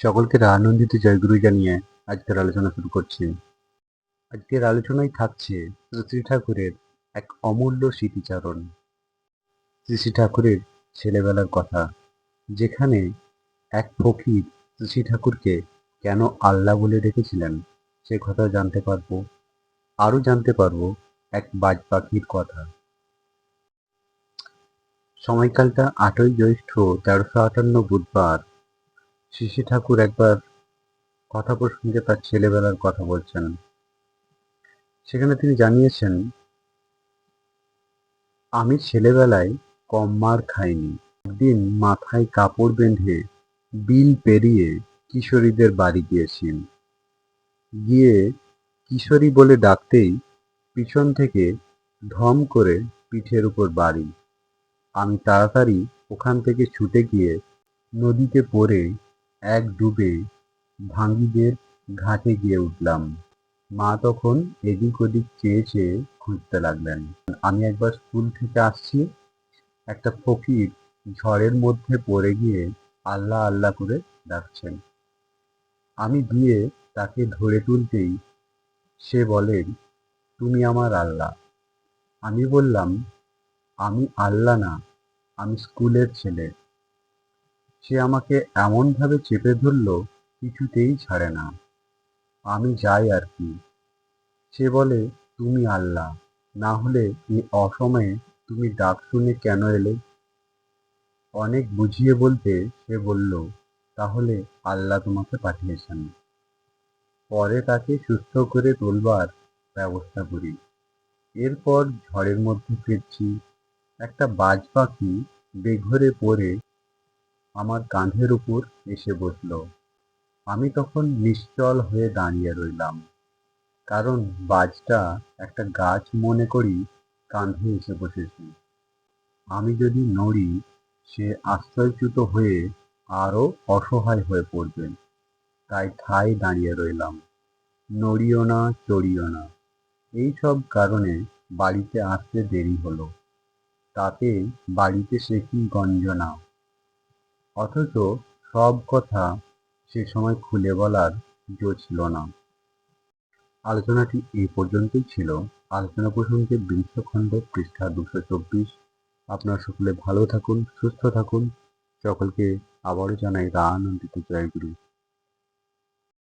সকলকে আনন্দিত জয়গুরু জানিয়ে আজকের আলোচনা শুরু করছি। আজকের আলোচনায় থাকছে শ্রী ঠাকুরের এক অমূল্য স্মৃতিচারণ। শ্রী ঠাকুরের ছেলেবেলার কথা, যেখানে এক ফকির শ্রী ঠাকুরকে কেন আল্লাহ বলে ডেকেছিলেন সে কথা জানতে পারবো। আরও জানতে পারবো এক বাজ পাখির কথা। সময়কালটা 8ই জ্যৈষ্ঠ 1358 বুধবার। শ্রী ঠাকুর একবার কথা প্রসঙ্গে তার ছেলেবেলার কথা বলছেন। সেখানে তিনি জানিয়েছেন, আমি ছেলেবেলায় কম মার খাইনি। একদিন মাথায় কাপড় বেঁধে বিল পেরিয়ে কিশোরীদের বাড়ি গিয়েছি। গিয়ে কিশোরী বলে ডাকতেই পিছন থেকে ধম করে পিঠের উপর বাড়ি। আমি তাড়াতাড়ি ওখান থেকে ছুটে গিয়ে নদীতে পড়ে এক ডুবে ভাঙিদের ঘাটে গিয়ে উঠলাম। মা তখন এদিক ওদিক চেয়ে চেয়ে খুঁজতে লাগলেন। আমি একবার স্কুল থেকে আসছি, একটা ফকির ঝড়ের মধ্যে পড়ে গিয়ে আল্লাহ আল্লাহ করে ডাকছেন। আমি গিয়ে তাকে ধরে তুলতেই সে বলেন, তুমি আমার আল্লাহ। আমি বললাম, আমি আল্লাহ না, আমি স্কুলের ছেলে। সে আমাকে এমনভাবে চেপে ধরল, কিছুতেই ছাড়ে না। আমি যাই আর কি। সে বলে, তুমি আল্লাহ না হলে এই অসময়ে তুমি ডাক শুনে কেন এলে? অনেক বুঝিয়ে বলতে সে বলল, তাহলে আল্লাহ তোমাকে পাঠিয়েছেন। পরে তাকে সুস্থ করে তোলবার ব্যবস্থা করি। এরপর ঝড়ের মধ্যে ফিরছি, একটা বাজ পাখি বেঘরে পড়ে আমার কাঁধের উপর এসে বসল। আমি তখন নিশ্চল হয়ে দাঁড়িয়ে রইলাম, কারণ বাজটা একটা গাছ মনে করি কাঁধে এসে বসেছে। আমি যদি নড়ি সে আশ্রয়চ্যুত হয়ে আরো অসহায় হয়ে পড়বে, তাই ঠায় দাঁড়িয়ে রইলাম, নড়িও না চড়িও না। এই সব কারণে বাড়িতে আসতে দেরি হলো। তাতে বাড়িতে সে কি গঞ্জনা। অথচ সব কথা সে সময় খুলে বলার জো ছিল না। আলোচনাটি এই পর্যন্তই ছিল। আলোচনা প্রসঙ্গে 20 খণ্ড, পৃষ্ঠা 224। আপনারা সকলে ভালো থাকুন, সুস্থ থাকুন। সকলকে আবারও জানাই আনন্দিত জয়গুরু।